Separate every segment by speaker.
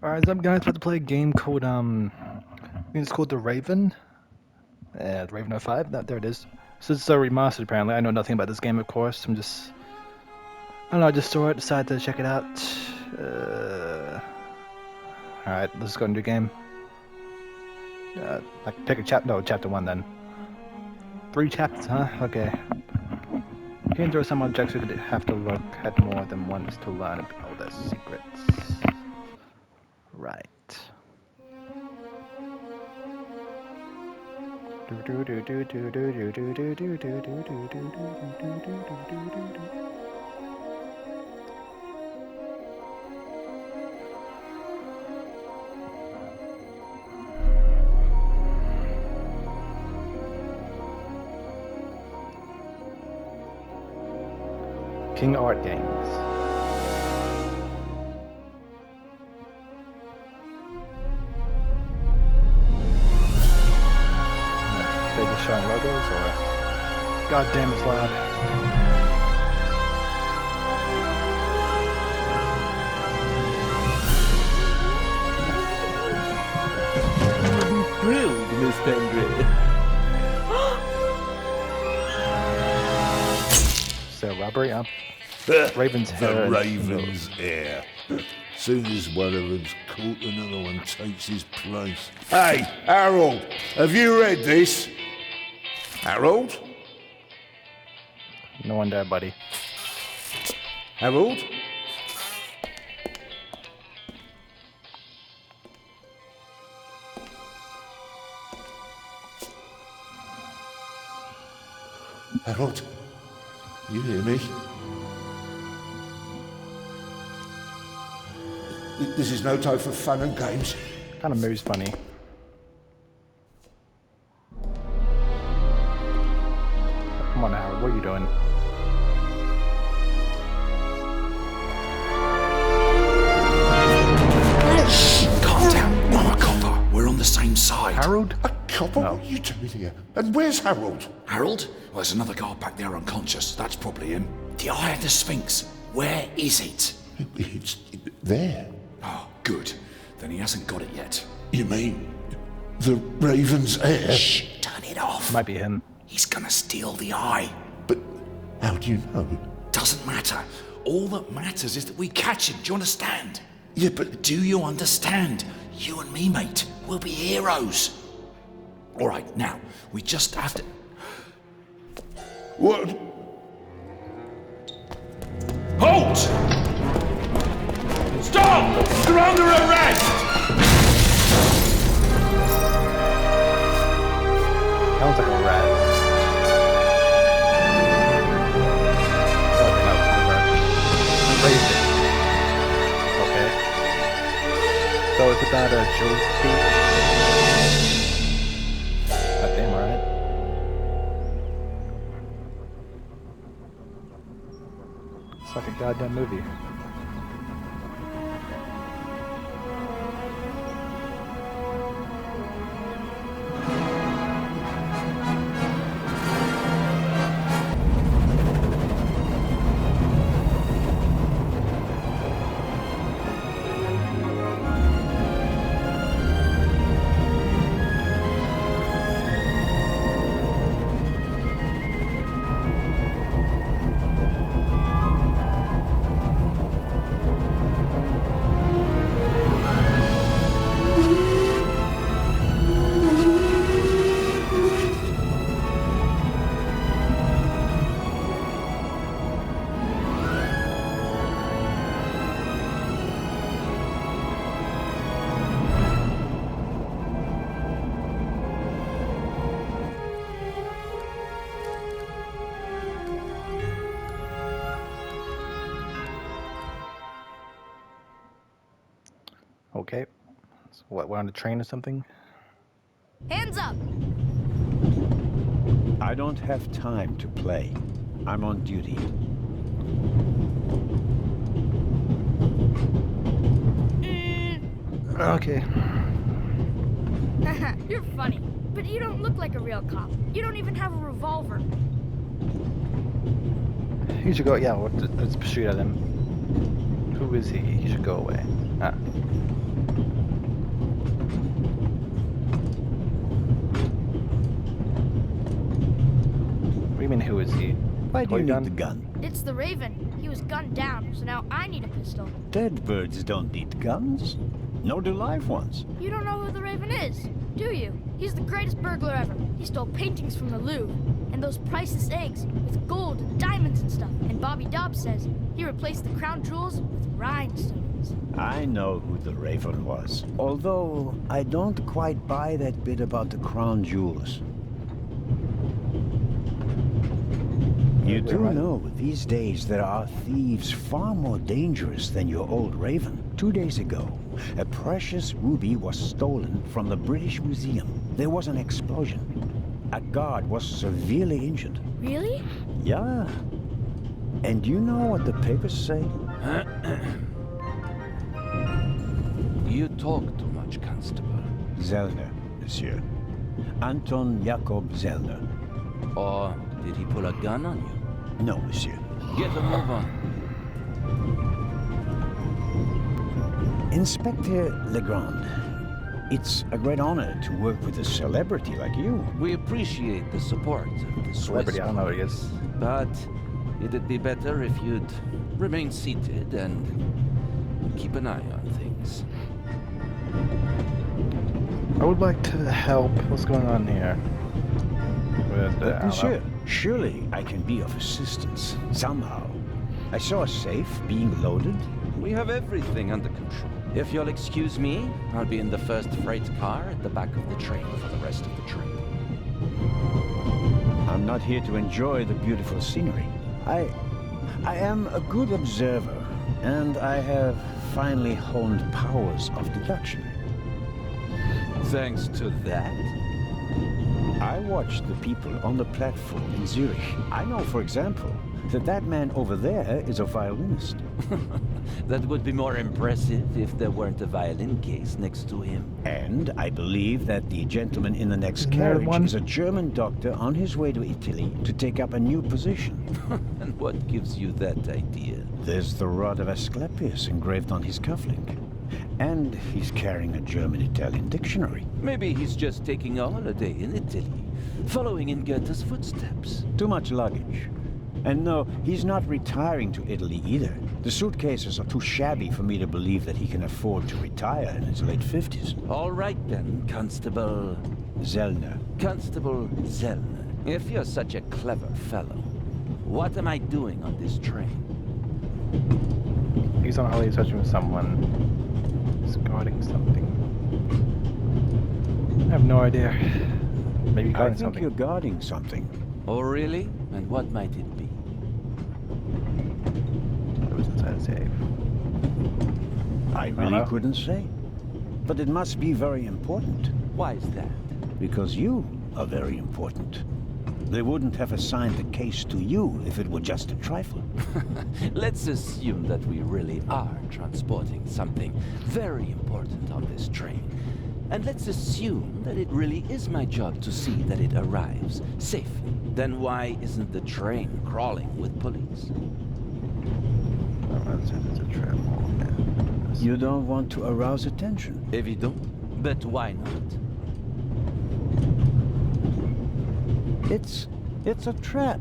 Speaker 1: Alright, so I'm guys about to play a game called I think it's called the Raven. The Raven 05. There it is. So it's remastered apparently. I know nothing about this game, of course. I don't know, I just saw it, decided to check it out. Alright, let's go into the game. Like pick a chapter 1 then. 3 chapters, huh? Okay. Here there are some objects we could have to look at more than once to learn all the secrets. Right. King Art Games. They just showing logos or? God damn, it's loud.
Speaker 2: Thrilled, Miss Pendry.
Speaker 1: So robbery up. Raven's
Speaker 3: The
Speaker 1: hair.
Speaker 3: Raven's heir. Soon as one of them's caught, another one takes his place. Hey, Harold, have you read this? Harold?
Speaker 1: No one there, buddy.
Speaker 3: Harold? Harold? You hear me? This is no time for fun and games.
Speaker 1: Kind of moves funny. Come on, Howard, what are you doing?
Speaker 4: Shh! Calm down. I'm a copper. We're on the same side.
Speaker 1: Harold?
Speaker 3: A copper?
Speaker 1: No.
Speaker 3: What are you doing here? And where's Harold?
Speaker 4: Harold? Well, there's another guard back there unconscious. That's probably him. The Eye of the Sphinx. Where is it?
Speaker 3: It's there.
Speaker 4: Oh, good. Then he hasn't got it yet.
Speaker 3: You mean the Raven's heir?
Speaker 4: Shh! Turn it off.
Speaker 1: Might be him.
Speaker 4: He's gonna steal the eye.
Speaker 3: But how do you know?
Speaker 4: Doesn't matter. All that matters is that we catch him. Do you understand?
Speaker 3: Yeah, but
Speaker 4: Do you understand? You and me, mate. We'll be heroes. All right, now, we just have to...
Speaker 3: what?
Speaker 5: Halt! Stop! You're under arrest!
Speaker 1: Sounds like a rat. Okay. So it's about a Joe God damn right. It's like a goddamn movie. Okay. So what, we're on a train or something?
Speaker 6: Hands up!
Speaker 2: I don't have time to play. I'm on duty.
Speaker 1: Okay.
Speaker 6: You're funny, but you don't look like a real cop. You don't even have a revolver.
Speaker 1: He should go, yeah, let's shoot at him. Who is he? He should go away. Ah.
Speaker 2: Why do you
Speaker 1: toy
Speaker 2: need the gun?
Speaker 6: It's the Raven. He was gunned down, so now I need a pistol.
Speaker 2: Dead birds don't need guns. Nor do live ones.
Speaker 6: You don't know who the Raven is, do you? He's the greatest burglar ever. He stole paintings from the Louvre, and those priceless eggs with gold and diamonds and stuff. And Bobby Dobbs says he replaced the crown jewels with rhinestones.
Speaker 2: I know who the Raven was. Although, I don't quite buy that bit about the crown jewels. You do know these days there are thieves far more dangerous than your old Raven. 2 days ago, a precious ruby was stolen from the British Museum. There was an explosion. A guard was severely injured.
Speaker 6: Really?
Speaker 2: Yeah. And you know what the papers say?
Speaker 7: You talk too much, Constable.
Speaker 2: Zellner, monsieur. Anton Jakob Zellner.
Speaker 7: Or did he pull a gun on you?
Speaker 2: No, monsieur.
Speaker 7: Get a move on.
Speaker 2: Inspector Legrand, it's a great honor to work with a celebrity like you.
Speaker 7: We appreciate the support of the
Speaker 1: Celebrity, I
Speaker 7: Swiss,
Speaker 1: don't know who he is.
Speaker 7: but it'd be better if you'd remain seated and keep an eye on things.
Speaker 1: I would like to help. What's going on here? With, I don't know.
Speaker 2: Monsieur, surely I can be of assistance, somehow. I saw a safe being loaded.
Speaker 7: We have everything under control. If you'll excuse me, I'll be in the first freight car at the back of the train for the rest of the trip.
Speaker 2: I'm not here to enjoy the beautiful scenery. I am a good observer, and I have finally honed powers of deduction.
Speaker 7: Thanks to that,
Speaker 2: I watched the people on the platform in Zurich. I know, for example, that that man over there is a violinist.
Speaker 7: that would be more impressive if there weren't a violin case next to him.
Speaker 2: And I believe that the gentleman in the next
Speaker 1: Isn't there
Speaker 2: carriage
Speaker 1: one?
Speaker 2: is a German doctor on his way to Italy to take up a new position.
Speaker 7: And what gives you that idea?
Speaker 2: There's the rod of Asclepius engraved on his cufflink. And he's carrying a German-Italian dictionary.
Speaker 7: Maybe he's just taking a holiday in Italy, following in Goethe's footsteps.
Speaker 2: Too much luggage. And no, he's not retiring to Italy either. The suitcases are too shabby for me to believe that he can afford to retire in his late 50s.
Speaker 7: All right then, Constable...
Speaker 2: Zellner.
Speaker 7: Constable Zellner. If you're such a clever fellow, what am I doing on this train?
Speaker 1: He's on holiday searching for someone. He's guarding something. I have no idea. Maybe
Speaker 2: I
Speaker 1: guarding
Speaker 2: think
Speaker 1: something.
Speaker 2: you're guarding something.
Speaker 7: Oh, really? And what might it be?
Speaker 1: It was inside the safe.
Speaker 2: I
Speaker 1: don't
Speaker 2: really
Speaker 1: know.
Speaker 2: couldn't say. But it must be very important.
Speaker 7: Why is that?
Speaker 2: Because you are very important. They wouldn't have assigned the case to you if it were just a trifle.
Speaker 7: Let's assume that we really are transporting something very important on this train. And let's assume that it really is my job to see that it arrives safely. Then why isn't the train crawling with police?
Speaker 1: It's a trap.
Speaker 2: You don't want to arouse attention.
Speaker 7: Évident. But why not?
Speaker 2: It's a trap.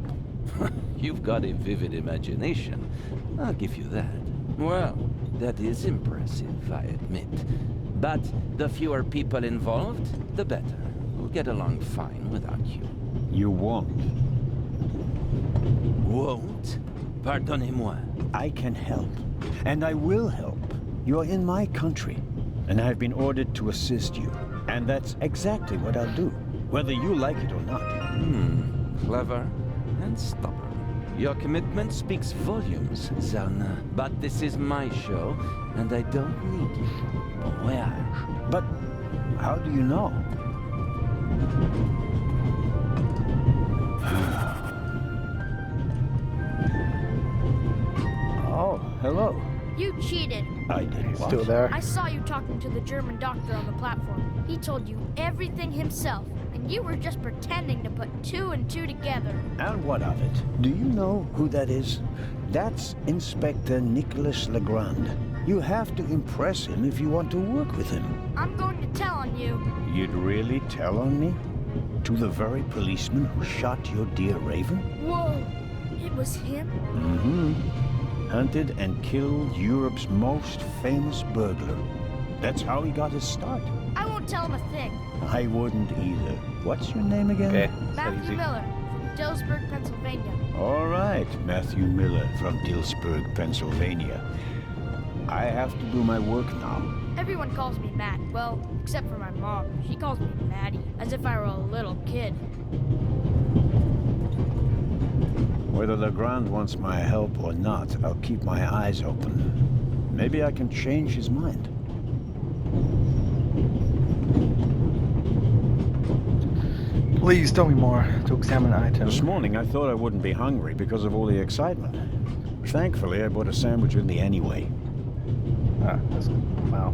Speaker 7: You've got a vivid imagination. I'll give you that. Well, that is impressive, I admit. But the fewer people involved, the better. We'll get along fine without you.
Speaker 2: You won't.
Speaker 7: Won't? Pardonnez-moi.
Speaker 2: I can help. And I will help. You're in my country. And I've been ordered to assist you. And that's exactly what I'll do. Whether you like it or not.
Speaker 7: Clever and stubborn. Your commitment speaks volumes, Zellner. But this is my show, and I don't need you. Bon voyage.
Speaker 2: But how do you know? Oh, hello.
Speaker 6: You cheated.
Speaker 2: I did
Speaker 1: He's
Speaker 2: what?
Speaker 1: still there.
Speaker 6: I saw you talking to the German doctor on the platform. He told you everything himself, and you were just pretending to put two and two together.
Speaker 2: And what of it? Do you know who that is? That's Inspector Nicholas Legrand. You have to impress him if you want to work with him.
Speaker 6: I'm going to tell on you.
Speaker 2: You'd really tell on me? To the very policeman who shot your dear Raven?
Speaker 6: Whoa! It was him?
Speaker 2: Mm-hmm. Hunted and killed Europe's most famous burglar. That's how he got his start.
Speaker 6: I won't tell him a thing.
Speaker 2: I wouldn't either. What's your name again?
Speaker 1: Okay, it's that
Speaker 6: Matthew
Speaker 1: easy.
Speaker 6: Miller from Dillsburg, Pennsylvania.
Speaker 2: All right, Matthew Miller from Dillsburg, Pennsylvania. I have to do my work now.
Speaker 6: Everyone calls me Matt. Well, except for my mom. She calls me Maddie, as if I were a little kid.
Speaker 2: Whether Legrand wants my help or not, I'll keep my eyes open. Maybe I can change his mind.
Speaker 1: Please tell me more to examine the item.
Speaker 2: This morning I thought I wouldn't be hungry because of all the excitement. Thankfully, I bought a sandwich with me anyway.
Speaker 1: Ah, that's good. Wow.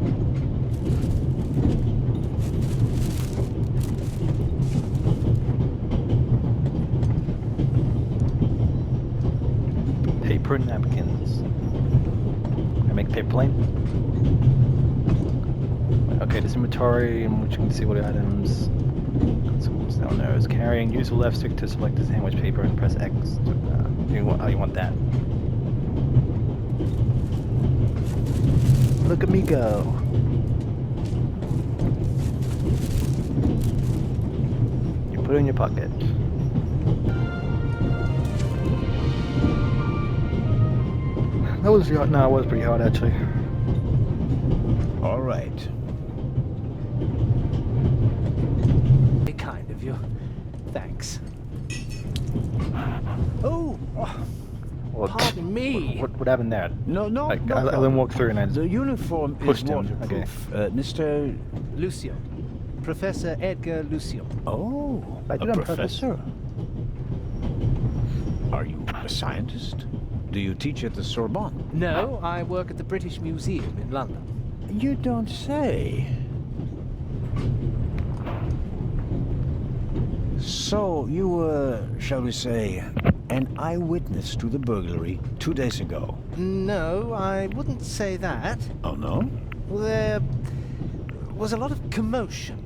Speaker 1: Paper napkins. I make paper plane. Okay, this inventory in which you can see what the items. What's down there is carrying. Use the left stick to select the sandwich paper and press X. You want that. Look at me go. You put it in your pocket. That was hard. No, it was pretty hard actually.
Speaker 2: All right.
Speaker 8: Very kind of you. Thanks. Oh,
Speaker 1: Well,
Speaker 8: pardon me.
Speaker 1: What happened there?
Speaker 2: No,
Speaker 1: Like,
Speaker 2: no
Speaker 1: I let him
Speaker 2: problem.
Speaker 1: walk through and I
Speaker 2: The uniform
Speaker 1: pushed
Speaker 2: is
Speaker 1: him.
Speaker 2: waterproof. Mr.
Speaker 8: Lucio. Professor Edgar Lucio.
Speaker 2: Oh,
Speaker 1: I did
Speaker 2: a
Speaker 1: on
Speaker 2: professor. Are you a scientist? Do you teach at the Sorbonne?
Speaker 8: No, I work at the British Museum in London.
Speaker 2: You don't say. So, you were, shall we say, an eyewitness to the burglary 2 days ago?
Speaker 8: No, I wouldn't say that.
Speaker 2: Oh, no?
Speaker 8: There was a lot of commotion,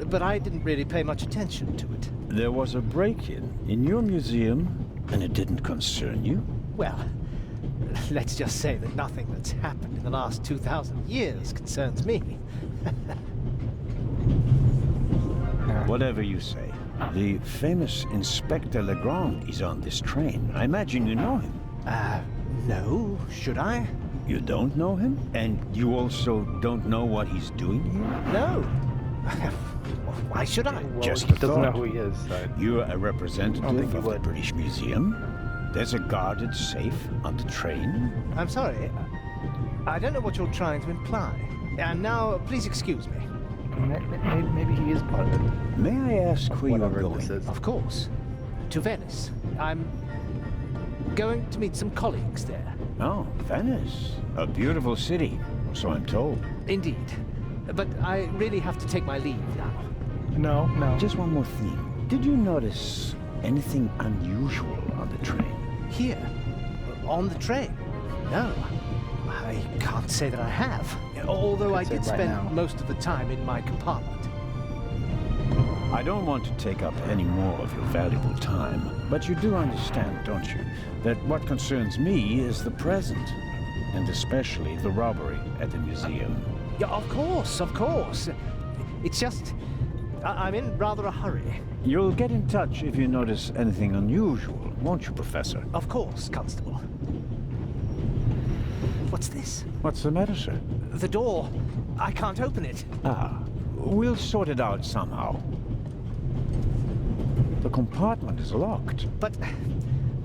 Speaker 8: but I didn't really pay much attention to it.
Speaker 2: There was a break-in in your museum, and it didn't concern you?
Speaker 8: Well, let's just say that nothing that's happened in the last 2,000 years concerns me.
Speaker 2: Whatever you say. The famous Inspector Legrand is on this train. I imagine you know him.
Speaker 8: No, should I?
Speaker 2: You don't know him? And you also don't know what he's doing here?
Speaker 8: No. Why should I?
Speaker 1: Well,
Speaker 2: Just
Speaker 1: he
Speaker 2: a
Speaker 1: doesn't know
Speaker 2: thought.
Speaker 1: who he is. So.
Speaker 2: You're a
Speaker 1: I don't
Speaker 2: representative
Speaker 1: think he
Speaker 2: of the
Speaker 1: would.
Speaker 2: British Museum. There's a guarded safe on the train.
Speaker 8: I'm sorry. I don't know what you're trying to imply. And now, please excuse me.
Speaker 1: Maybe he is part of it.
Speaker 2: May I ask where you're
Speaker 1: Whatever
Speaker 2: going?
Speaker 1: this is.
Speaker 8: Of course. To Venice. I'm going to meet some colleagues there.
Speaker 2: Oh, Venice. A beautiful city, so I'm told.
Speaker 8: Indeed. But I really have to take my leave now.
Speaker 1: No.
Speaker 2: Just one more thing. Did you notice anything unusual on the train?
Speaker 8: Here? On the train? No. I can't say that I have. Although I
Speaker 1: Could say
Speaker 8: did
Speaker 1: right
Speaker 8: spend
Speaker 1: now.
Speaker 8: most of the time in my compartment.
Speaker 2: I don't want to take up any more of your valuable time, but you do understand, don't you, that what concerns me is the present, and especially the robbery at the museum.
Speaker 8: Yeah, of course, of course. It's just... I'm in rather a hurry.
Speaker 2: You'll get in touch if you notice anything unusual, won't you, Professor?
Speaker 8: Of course, Constable. What's this?
Speaker 2: What's the matter, sir?
Speaker 8: The door. I can't open it.
Speaker 2: Ah, we'll sort it out somehow. The compartment is locked.
Speaker 8: But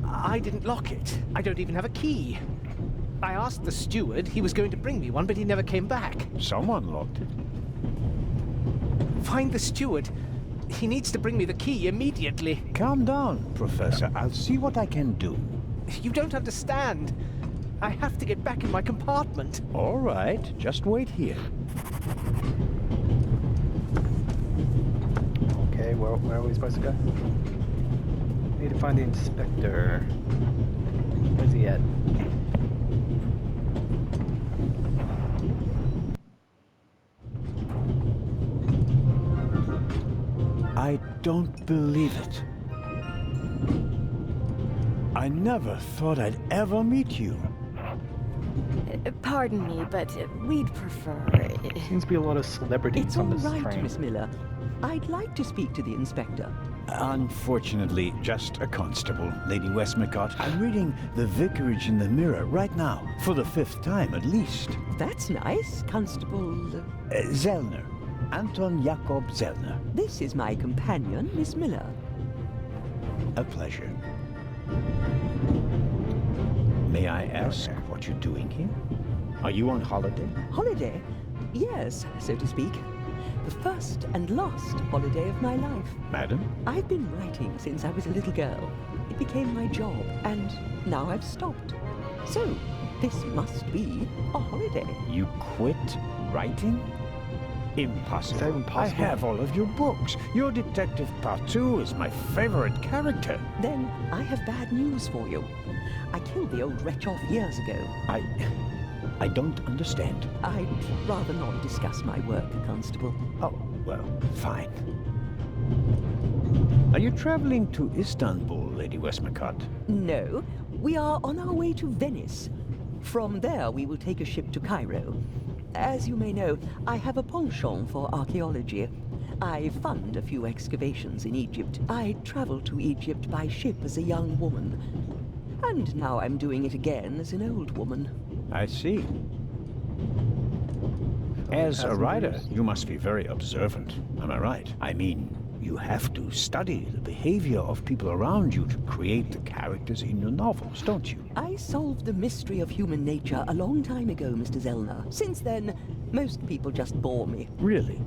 Speaker 8: I didn't lock it. I don't even have a key. I asked the steward. He was going to bring me one, but he never came back.
Speaker 2: Someone locked it.
Speaker 8: Find the steward. He needs to bring me the key immediately.
Speaker 2: Calm down, Professor. I'll see what I can do.
Speaker 8: You don't understand. I have to get back in my compartment.
Speaker 2: All right, just wait here.
Speaker 1: Okay, where are we supposed to go? Need to find the inspector. Where's he at?
Speaker 2: I don't believe it. I never thought I'd ever meet you.
Speaker 9: Pardon me, but we'd prefer...
Speaker 1: Seems to be a lot of celebrities
Speaker 10: It's
Speaker 1: on
Speaker 10: all
Speaker 1: this
Speaker 10: right,
Speaker 1: train.
Speaker 10: Miss Miller. I'd like to speak to the inspector.
Speaker 2: Unfortunately, just a constable, Lady Westmacott. I'm reading The Vicarage in the Mirror right now, for the 5th time at least.
Speaker 10: That's nice, Constable...
Speaker 2: Zellner. Anton Jakob Zellner.
Speaker 10: This is my companion, Miss Miller.
Speaker 2: A pleasure. May I ask what you're doing here? Are you on holiday?
Speaker 10: Holiday? Yes, so to speak. The first and last holiday of my life.
Speaker 2: Madam?
Speaker 10: I've been writing since I was a little girl. It became my job, and now I've stopped. So, this must be a holiday.
Speaker 2: You quit writing? Impossible.
Speaker 1: Is that even possible?
Speaker 2: I have all of your books. Your Detective Partout is my favorite character.
Speaker 10: Then I have bad news for you. I killed the old wretch off years ago.
Speaker 2: I don't understand.
Speaker 10: I'd rather not discuss my work, Constable.
Speaker 2: Oh, well, fine. Are you traveling to Istanbul, Lady Westmacott?
Speaker 10: No, we are on our way to Venice. From there, we will take a ship to Cairo. As you may know, I have a penchant for archaeology. I fund a few excavations in Egypt. I traveled to Egypt by ship as a young woman. And now I'm doing it again as an old woman.
Speaker 2: I see. As a writer, you must be very observant. Am I right? I mean, you have to study the behavior of people around you to create the characters in your novels, don't you?
Speaker 10: I solved the mystery of human nature a long time ago, Mr. Zellner. Since then, most people just bore me.
Speaker 2: Really?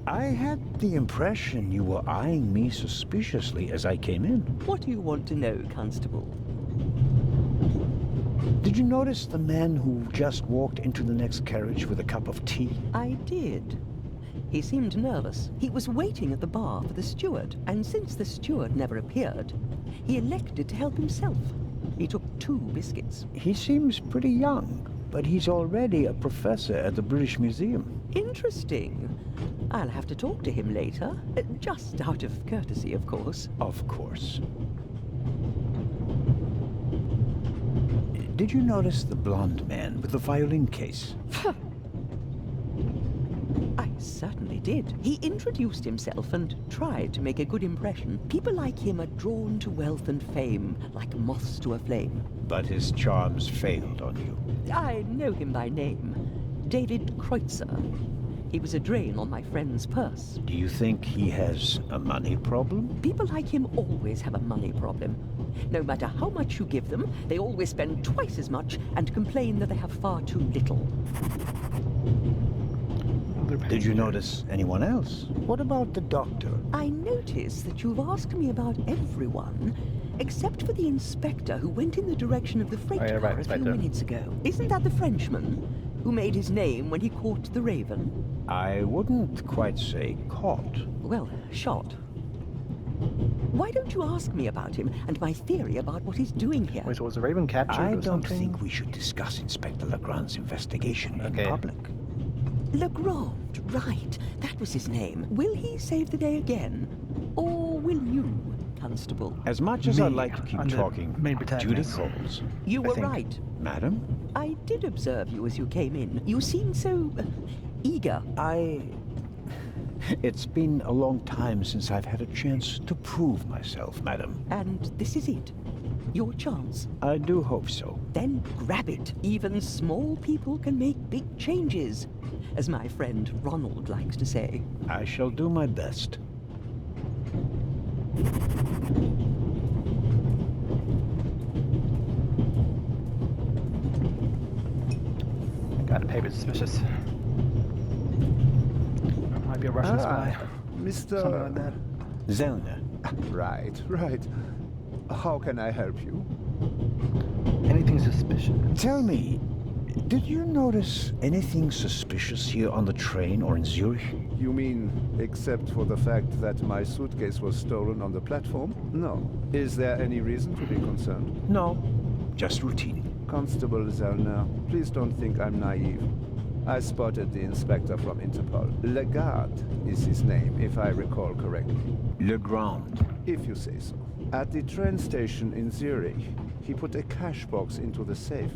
Speaker 2: I had the impression you were eyeing me suspiciously as I came in.
Speaker 10: What do you want to know, Constable?
Speaker 2: Did you notice the man who just walked into the next carriage with a cup of tea?
Speaker 10: I did. He seemed nervous. He was waiting at the bar for the steward, and since the steward never appeared, he elected to help himself. He took 2 biscuits.
Speaker 2: He seems pretty young, but he's already a professor at the British Museum.
Speaker 10: Interesting. I'll have to talk to him later. Just out of courtesy, of course.
Speaker 2: Of course. Did you notice the blonde man with the violin case?
Speaker 10: I certainly did. He introduced himself and tried to make a good impression. People like him are drawn to wealth and fame, like moths to a flame.
Speaker 2: But his charms failed on you.
Speaker 10: I know him by name. David Kreutzer. He was a drain on my friend's purse.
Speaker 2: Do you think he has a money problem?
Speaker 10: People like him always have a money problem. No matter how much you give them, they always spend twice as much and complain that they have far too little.
Speaker 2: Did you notice anyone else? What about the doctor?
Speaker 10: I notice that you've asked me about everyone, except for the inspector who went in the direction of the freight car a few minutes ago. Isn't that the Frenchman who made his name when he caught the Raven?
Speaker 2: I wouldn't quite say caught.
Speaker 10: Well, shot. Why don't you ask me about him and my theory about what he's doing here?
Speaker 1: Wait, so was the Raven captured
Speaker 2: I
Speaker 1: or
Speaker 2: don't
Speaker 1: something?
Speaker 2: think we should discuss Inspector Legrand's investigation in public.
Speaker 10: Legrand, right. That was his name. Will he save the day again? Or will you, Constable?
Speaker 2: As much as I'd like to keep talking,
Speaker 1: main
Speaker 2: duty
Speaker 1: protagonist.
Speaker 2: calls.
Speaker 10: You were right.
Speaker 2: Madam?
Speaker 10: I did observe you as you came in. You seemed so... eager.
Speaker 2: It's been a long time since I've had a chance to prove myself, madam.
Speaker 10: And this is it? Your chance?
Speaker 2: I do hope so.
Speaker 10: Then grab it. Even small people can make big changes, as my friend Ronald likes to say.
Speaker 2: I shall do my best.
Speaker 1: Got a paper suspicious. Might be a Russian spy.
Speaker 11: Mr.
Speaker 1: Something like that.
Speaker 2: Zellner.
Speaker 11: Right, right. How can I help you?
Speaker 1: Anything suspicious?
Speaker 2: Tell me, did you notice anything suspicious here on the train or in Zurich?
Speaker 11: You mean, except for the fact that my suitcase was stolen on the platform? No. Is there any reason to be concerned?
Speaker 2: No, just routine.
Speaker 11: Constable Zellner, please don't think I'm naive. I spotted the inspector from Interpol. Legarde is his name, if I recall correctly.
Speaker 2: Legrand.
Speaker 11: If you say so. At the train station in Zurich, he put a cash box into the safe,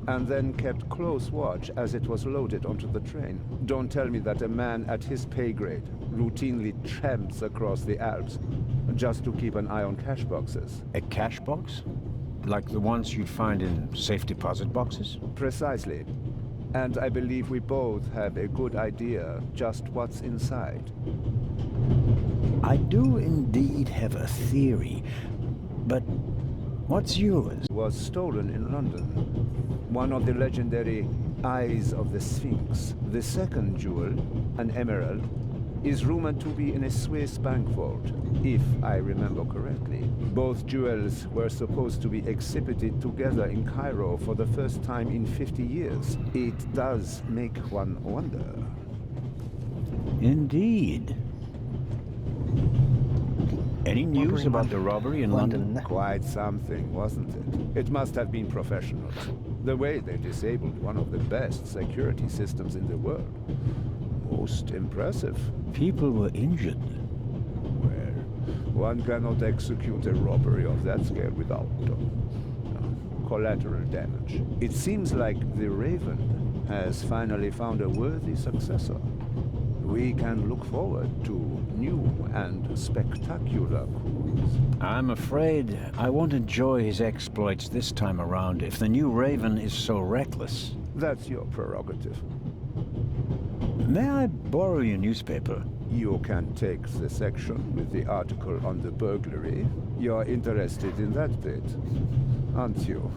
Speaker 11: and then kept close watch as it was loaded onto the train. Don't tell me that a man at his pay grade routinely tramps across the Alps just to keep an eye on cash boxes.
Speaker 2: A cash box? Like the ones you'd find in safe deposit boxes?
Speaker 11: Precisely. And I believe we both have a good idea just what's inside.
Speaker 2: I do indeed have a theory, but what's yours?
Speaker 11: Was stolen in London. One of the legendary Eyes of the Sphinx. The second jewel, an emerald, is rumored to be in a Swiss bank vault, if I remember correctly. Both jewels were supposed to be exhibited together in Cairo for the first time in 50 years. It does make one wonder.
Speaker 2: Indeed. Any news about the robbery in London?
Speaker 11: Quite something, wasn't it? It must have been professional. The way they disabled one of the best security systems in the world. Most impressive.
Speaker 2: People were injured.
Speaker 11: Well, one cannot execute a robbery of that scale without collateral damage. It seems like the Raven has finally found a worthy successor. We can look forward to new and spectacular coups.
Speaker 2: I'm afraid I won't enjoy his exploits this time around if the new Raven is so reckless.
Speaker 11: That's your prerogative.
Speaker 2: May I borrow your newspaper?
Speaker 11: You can take the section with the article on the burglary. You're interested in that bit, aren't you?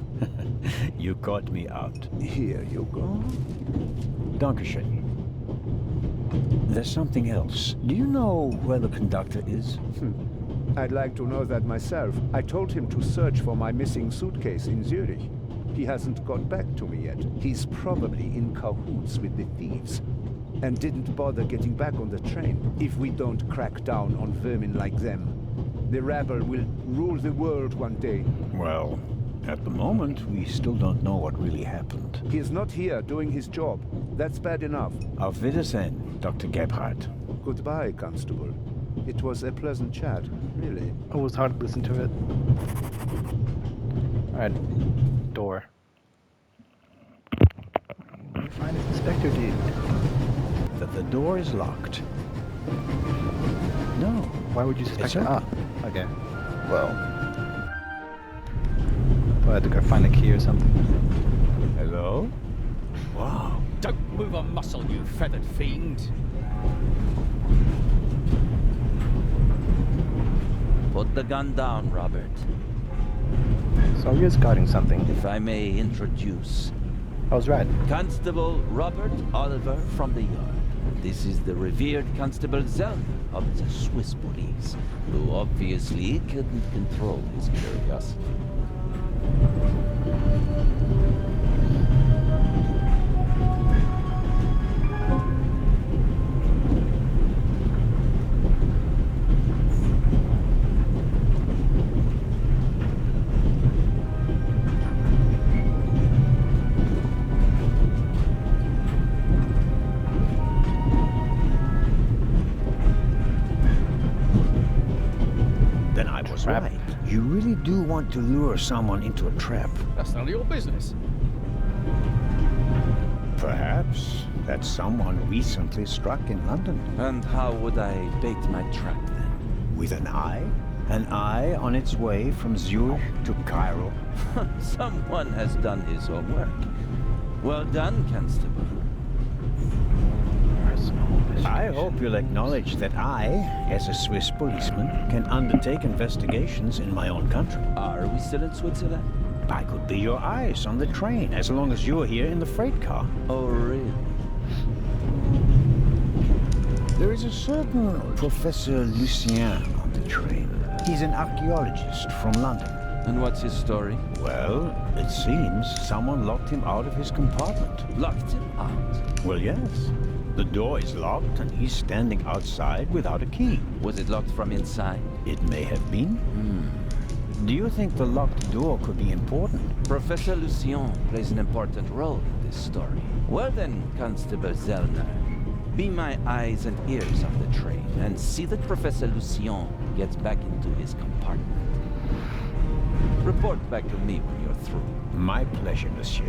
Speaker 2: You caught me out.
Speaker 11: Here you go.
Speaker 2: Dankeschön. There's something else. Do you know where the conductor is?
Speaker 11: I'd like to know that myself. I told him to search for my missing suitcase in Zurich. He hasn't got back to me yet. He's probably in cahoots with the thieves, and didn't bother getting back on the train. If we don't crack down on vermin like them, the rabble will rule the world one day.
Speaker 2: Well, at the moment, we still don't know what really happened.
Speaker 11: He is not here doing his job. That's bad enough.
Speaker 2: Auf Wiedersehen, Dr. Gebhardt.
Speaker 11: Goodbye, Constable. It was a pleasant chat, really.
Speaker 1: It was hard to listen to it. Alright, door. Find this inspector dude.
Speaker 2: That the door is locked. No.
Speaker 1: Why would you suspect
Speaker 2: It's
Speaker 1: that? Ah, okay. Well. I had to go find a key or something.
Speaker 2: Hello? Wow.
Speaker 12: Don't move a muscle, you feathered fiend.
Speaker 7: Put the gun down, Robert.
Speaker 1: So he is guarding something.
Speaker 7: If I may introduce...
Speaker 1: I was right.
Speaker 7: Constable Robert Oliver from the Yard. This is the revered Constable Zellner of the Swiss police, who obviously couldn't control his curiosity.
Speaker 2: Right. You really do want to lure someone into a trap.
Speaker 12: That's none of your business.
Speaker 2: Perhaps that someone recently struck in London.
Speaker 7: And how would I bait my trap then?
Speaker 2: With an eye? An eye on its way from Zurich to Cairo.
Speaker 7: Someone has done his homework. Well done, Constable.
Speaker 2: I hope you'll acknowledge that I, as a Swiss policeman, can undertake investigations in my own country.
Speaker 7: Are we still in Switzerland?
Speaker 2: I could be your eyes on the train, as long as you're here in the freight car.
Speaker 7: Oh, really?
Speaker 2: There is a certain Professor Lucien on the train. He's an archaeologist from London.
Speaker 7: And what's his story?
Speaker 2: Well, it seems someone locked him out of his compartment.
Speaker 7: Locked him out?
Speaker 2: Well, yes. The door is locked and he's standing outside without a key.
Speaker 7: Was it locked from inside?
Speaker 2: It may have been. Do you think the locked door could be important?
Speaker 7: Professor Lucien plays an important role in this story. Well then, Constable Zellner, be my eyes and ears on the train and see that Professor Lucien gets back into his compartment. Report back to me when you're through.
Speaker 2: My pleasure, monsieur.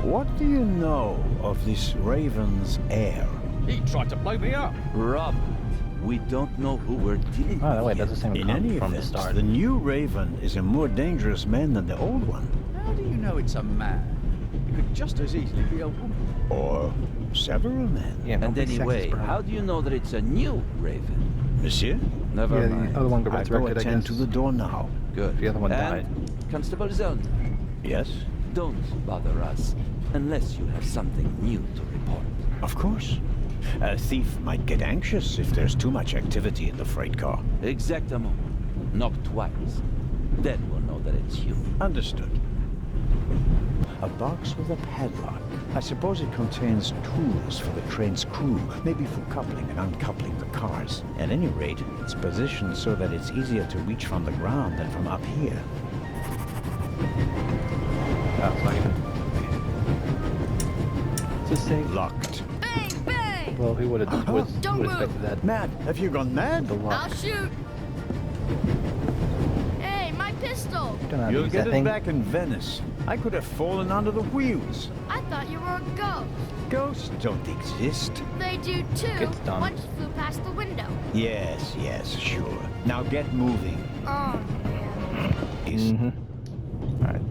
Speaker 2: What do you know of this Raven's heir?
Speaker 12: He tried to blow me up.
Speaker 7: Robert, we don't know who we're dealing
Speaker 1: Oh,
Speaker 7: with.
Speaker 1: wait, that's the same
Speaker 2: In any
Speaker 1: from the
Speaker 2: event,
Speaker 1: start.
Speaker 2: the new Raven is a more dangerous man than the old one.
Speaker 12: How do you know it's a man? It could just as easily be a woman.
Speaker 2: Or several men.
Speaker 1: Yeah,
Speaker 7: And
Speaker 1: don't be
Speaker 7: anyway,
Speaker 1: sexist, bro.
Speaker 7: how do you know that it's a new Raven?
Speaker 2: Monsieur?
Speaker 7: Never
Speaker 1: Yeah,
Speaker 7: mind.
Speaker 1: the other one got
Speaker 2: I go
Speaker 1: resurrected, I
Speaker 2: attend
Speaker 1: guess.
Speaker 2: to the door now.
Speaker 7: Good.
Speaker 1: The other one
Speaker 7: and
Speaker 1: died.
Speaker 7: Constable Zellner,
Speaker 2: Yes?
Speaker 7: don't bother us unless you have something new to report.
Speaker 2: Of course. A thief might get anxious if there's too much activity in the freight car.
Speaker 7: Exactamo. Knock twice. Then we'll know that it's you.
Speaker 2: Understood. A box with a padlock. I suppose it contains tools for the train's crew, maybe for coupling and uncoupling the cars. At any rate, it's positioned so that it's easier to reach from the ground than from up here.
Speaker 1: Oh, it's not even. Just say
Speaker 2: Locked.
Speaker 6: Bang, bang!
Speaker 1: well, who would have
Speaker 6: Don't move.
Speaker 1: expected that?
Speaker 2: Mad? Have you gone mad?
Speaker 1: The
Speaker 6: I'll
Speaker 1: lock.
Speaker 6: shoot! Hey, my pistol!
Speaker 1: Don't know how to
Speaker 2: You'll
Speaker 1: use
Speaker 2: get
Speaker 1: that
Speaker 2: it
Speaker 1: thing.
Speaker 2: back in Venice. I could have fallen under the wheels.
Speaker 6: I thought you were a ghost.
Speaker 2: Ghosts don't exist.
Speaker 6: They do too.
Speaker 1: It's done.
Speaker 6: One just flew past the window.
Speaker 2: Yes, sure. Now get moving.
Speaker 6: Oh, man.
Speaker 2: Is
Speaker 1: Alright.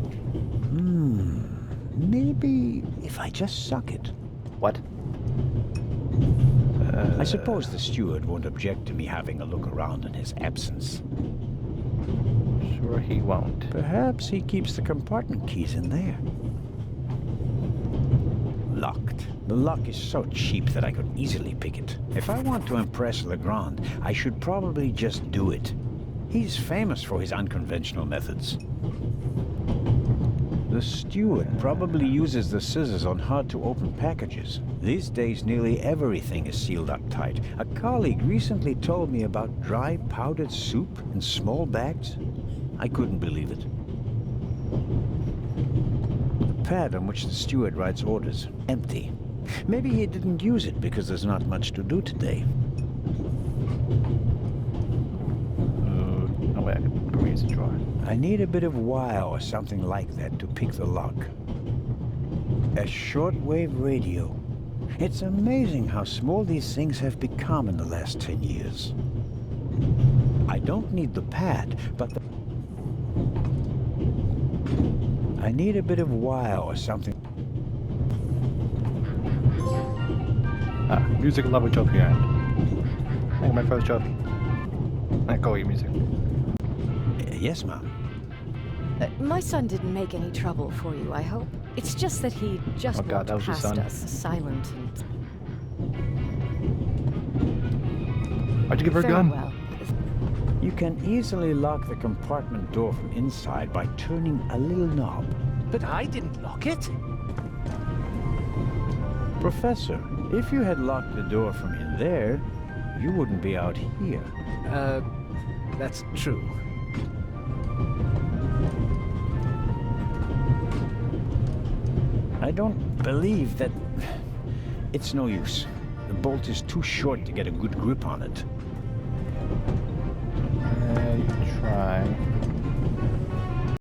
Speaker 2: maybe if I just suck it.
Speaker 1: What?
Speaker 2: I suppose the steward won't object to me having a look around in his absence.
Speaker 1: Sure he won't.
Speaker 2: Perhaps he keeps the compartment keys in there. Locked. The lock is so cheap that I could easily pick it. If I want to impress Legrand, I should probably just do it. He's famous for his unconventional methods. The steward probably uses the scissors on hard-to-open packages. These days, nearly everything is sealed up tight. A colleague recently told me about dry powdered soup in small bags. I couldn't believe it. The pad on which the steward writes orders, empty. Maybe he didn't use it because there's not much to do today.
Speaker 1: No way I could probably use a drawer.
Speaker 2: I need a bit of wire or something like that to pick the lock. A shortwave radio. It's amazing how small these things have become in the last 10 years. I don't need the pad, but I need a bit of wire or something.
Speaker 1: Ah, music level trophy earned. I got my first trophy. Let go of your music.
Speaker 2: Yes, ma'am.
Speaker 9: My son didn't make any trouble for you, I hope. It's just that he just
Speaker 1: Oh God, that was
Speaker 9: walked
Speaker 1: your
Speaker 9: past
Speaker 1: son.
Speaker 9: us, silent and
Speaker 1: Why'd you give her a
Speaker 9: very
Speaker 1: gun?
Speaker 9: well.
Speaker 2: You can easily lock the compartment door from inside by turning a little knob.
Speaker 8: But I didn't lock it.
Speaker 2: Professor, if you had locked the door from in there, you wouldn't be out here.
Speaker 8: That's true.
Speaker 2: I don't believe that... It's no use. The bolt is too short to get a good grip on it.
Speaker 1: You try.